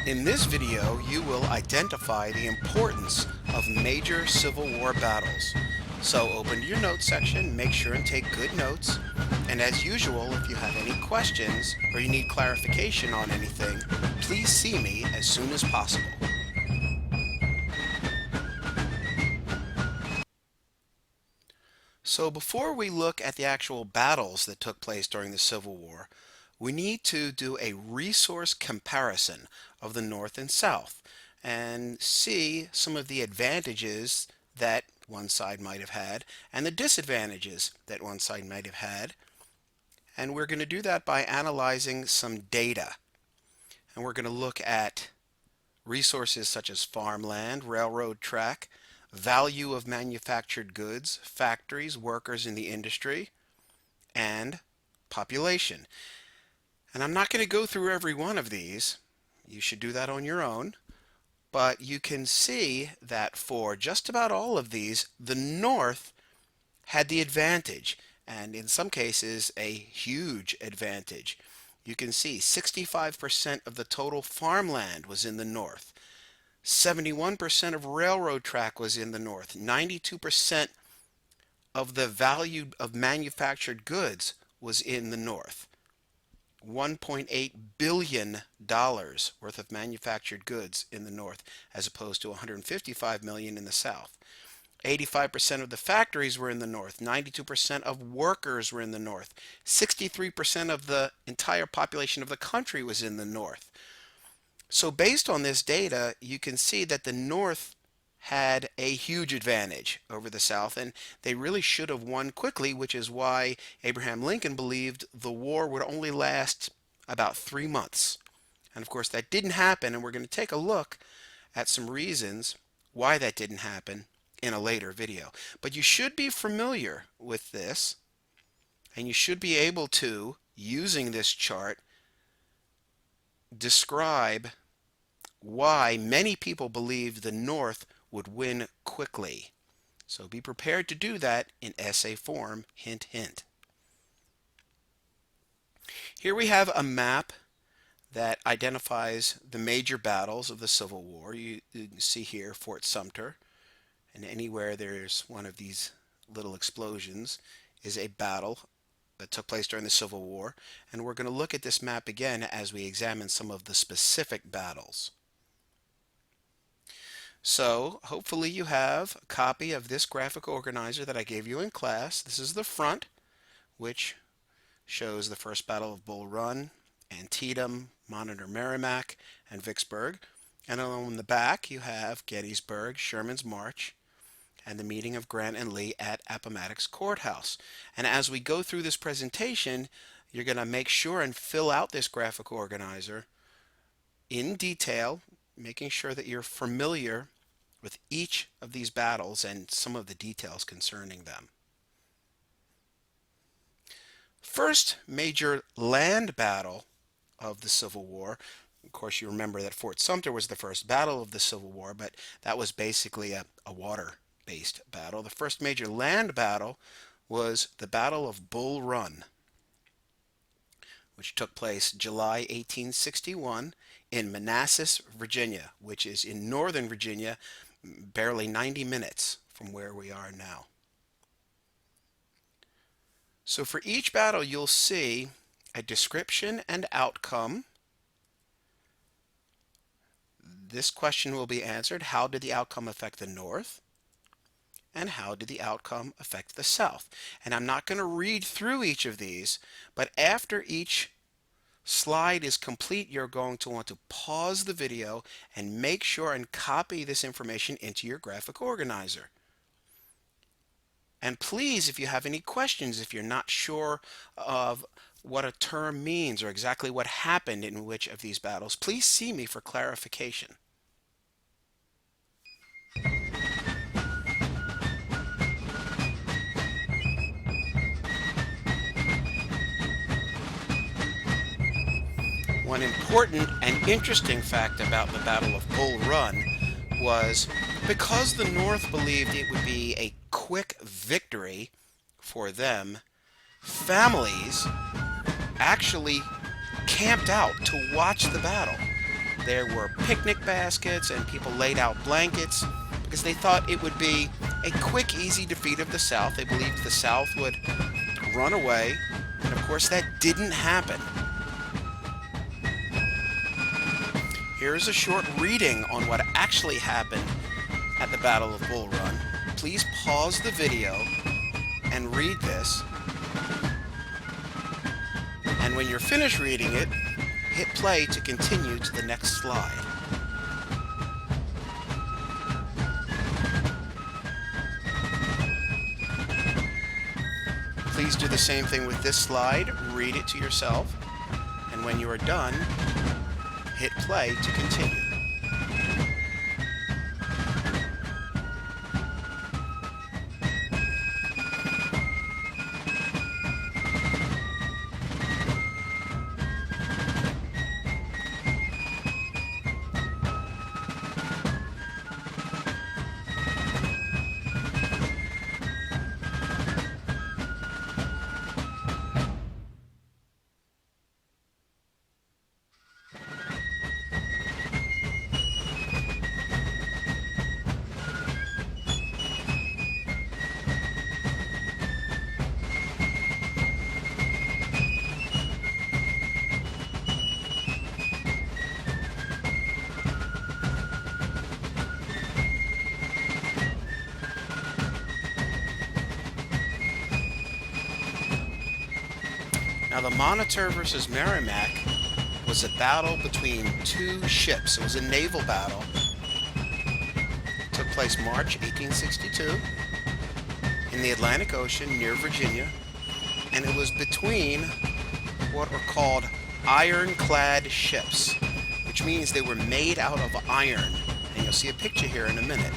In this video, you will identify the importance of major Civil War battles. So open to your notes section, make sure and take good notes, and as usual, if you have any questions or you need clarification on anything, please see me as soon as possible. So before we look at the actual battles that took place during the Civil War, we need to do a resource comparison of the North and South and see some of the advantages that one side might have had and the disadvantages that one side might have had. And we're going to do that by analyzing some data. And we're going to look at resources such as farmland, railroad track, value of manufactured goods, factories, workers in the industry, and population. And I'm not going to go through every one of these. You should do that on your own. But you can see that for just about all of these, the North had the advantage, and in some cases, a huge advantage. You can see 65% of the total farmland was in the North. 71% of railroad track was in the North. 92% of the value of manufactured goods was in the North. $1.8 billion worth of manufactured goods in the North as opposed to $155 million in the South. 85% of the factories were in the North. 92% of workers were in the North. 63% of the entire population of the country was in the North. So based on this data, you can see that the North had a huge advantage over the South, and they really should have won quickly, which is why Abraham Lincoln believed the war would only last about 3 months. And of course that didn't happen, and we're going to take a look at some reasons why that didn't happen in a later video. But you should be familiar with this, and you should be able to, using this chart, describe why many people believed the North would win quickly. So be prepared to do that in essay form, hint, hint. Here we have a map that identifies the major battles of the Civil War. You can see here Fort Sumter, and anywhere there's one of these little explosions is a battle that took place during the Civil War. And we're going to look at this map again as we examine some of the specific battles. So hopefully you have a copy of this graphic organizer that I gave you in class. This is the front, which shows the first Battle of Bull Run, Antietam, Monitor Merrimack, and Vicksburg. And on the back you have Gettysburg, Sherman's March, and the meeting of Grant and Lee at Appomattox Courthouse. And as we go through this presentation, you're going to make sure and fill out this graphic organizer in detail, making sure that you're familiar with each of these battles and some of the details concerning them. First major land battle of the Civil War. Of course, you remember that Fort Sumter was the first battle of the Civil War, but that was basically a water-based battle. The first major land battle was the Battle of Bull Run, which took place July 1861 in Manassas, Virginia, which is in northern Virginia, barely 90 minutes from where we are now. So for each battle, you'll see a description and outcome. This question will be answered: how did the outcome affect the North? And how did the outcome affect the South? And I'm not going to read through each of these, but after each slide is complete, you're going to want to pause the video and make sure and copy this information into your graphic organizer. And please, if you have any questions, if you're not sure of what a term means or exactly what happened in which of these battles, please see me for clarification. One important and interesting fact about the Battle of Bull Run was because the North believed it would be a quick victory for them, families actually camped out to watch the battle. There were picnic baskets, and people laid out blankets because they thought it would be a quick, easy defeat of the South. They believed the South would run away, and of course that didn't happen. Here's a short reading on what actually happened at the Battle of Bull Run. Please pause the video and read this. And when you're finished reading it, hit play to continue to the next slide. Please do the same thing with this slide. Read it to yourself. And when you are done, hit play to continue. Now, the Monitor versus Merrimac was a battle between two ships. It was a naval battle. It took place March 1862 in the Atlantic Ocean near Virginia, and it was between what are called ironclad ships, which means they were made out of iron. And you'll see a picture here in a minute.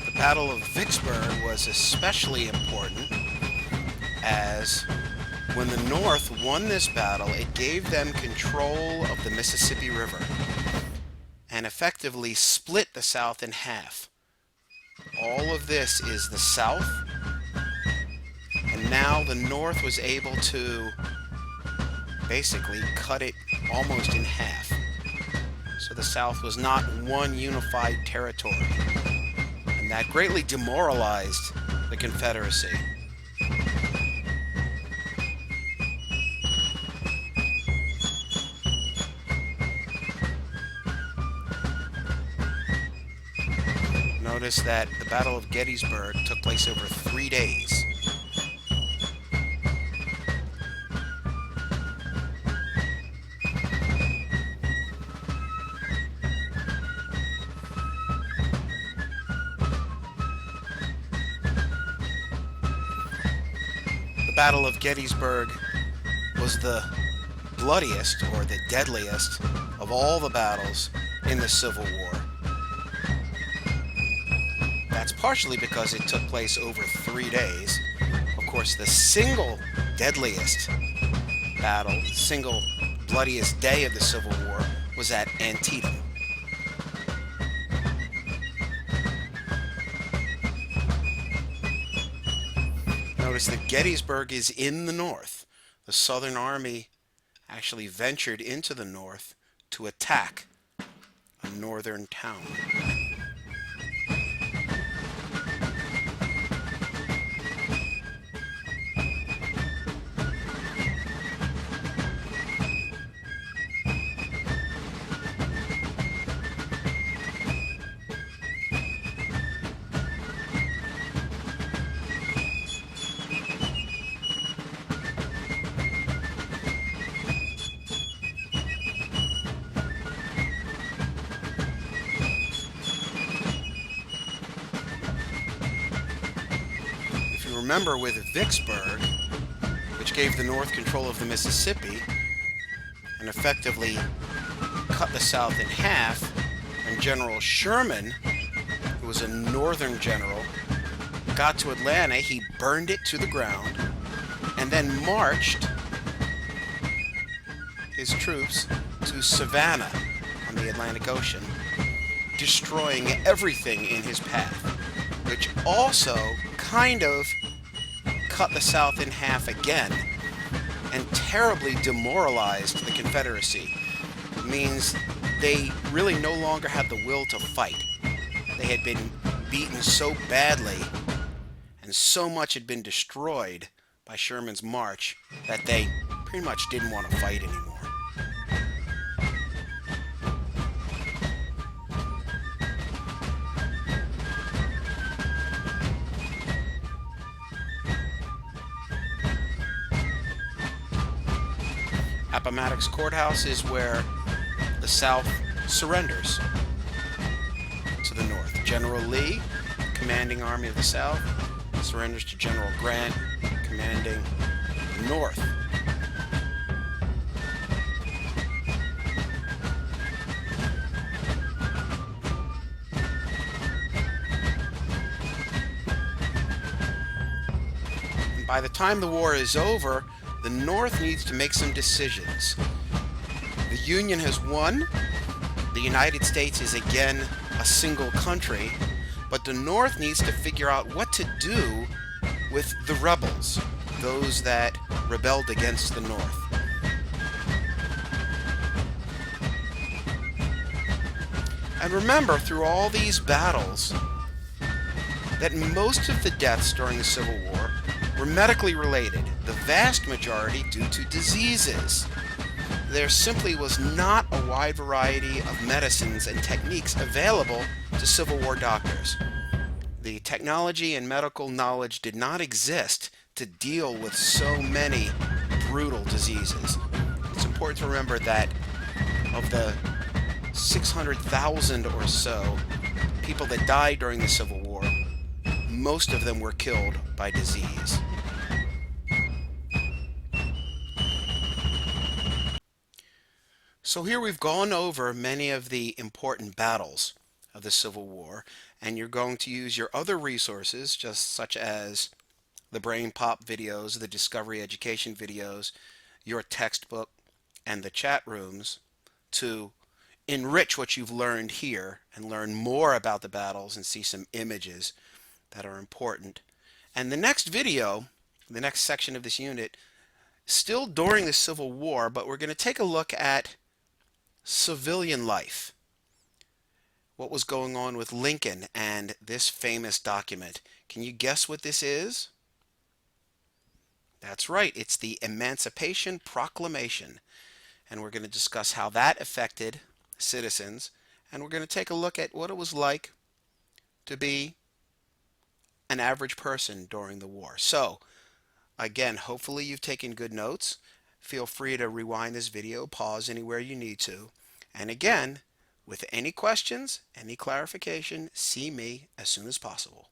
The Battle of Vicksburg was especially important as when the North won this battle, it gave them control of the Mississippi River and effectively split the South in half. All of this is the South, and now the North was able to basically cut it almost in half. So the South was not one unified territory. And that greatly demoralized the Confederacy. Notice that the Battle of Gettysburg took place over 3 days. The Battle of Gettysburg was the bloodiest or the deadliest of all the battles in the Civil War. That's partially because it took place over 3 days. Of course, the single deadliest battle, single bloodiest day of the Civil War was at Antietam. Notice that Gettysburg is in the North. The Southern Army actually ventured into the North to attack a northern town. remember with Vicksburg, which gave the North control of the Mississippi and effectively cut the South in half, when General Sherman, who was a Northern general, got to Atlanta, he burned it to the ground and then marched his troops to Savannah on the Atlantic Ocean, destroying everything in his path, which also kind of cut the South in half again and terribly demoralized the Confederacy. It means they really no longer had the will to fight. They had been beaten so badly and so much had been destroyed by Sherman's march that they pretty much didn't want to fight anymore. Appomattox Courthouse is where the South surrenders to the North. General Lee, commanding Army of the South, surrenders to General Grant, commanding the North. And by the time the war is over, the North needs to make some decisions. The Union has won. The United States is again a single country, but the North needs to figure out what to do with the rebels, those that rebelled against the North. And remember, through all these battles, that most of the deaths during the Civil War were medically related, the vast majority due to diseases. There simply was not a wide variety of medicines and techniques available to Civil War doctors. The technology and medical knowledge did not exist to deal with so many brutal diseases. It's important to remember that of the 600,000 or so people that died during the Civil War, most of them were killed by disease. So here we've gone over many of the important battles of the Civil War, and you're going to use your other resources, just such as the Brain Pop videos, the Discovery Education videos, your textbook, and the chat rooms to enrich what you've learned here and learn more about the battles and see some images that are important. And the next video, the next section of this unit, still during the Civil War, but we're going to take a look at civilian life. What was going on with Lincoln and this famous document. Can you guess what this is? That's right, it's the Emancipation Proclamation. And we're going to discuss how that affected citizens, and we're going to take a look at what it was like to be an average person during the war. So, again, hopefully you've taken good notes. Feel free to rewind this video, pause anywhere you need to. And again, with any questions, any clarification, see me as soon as possible.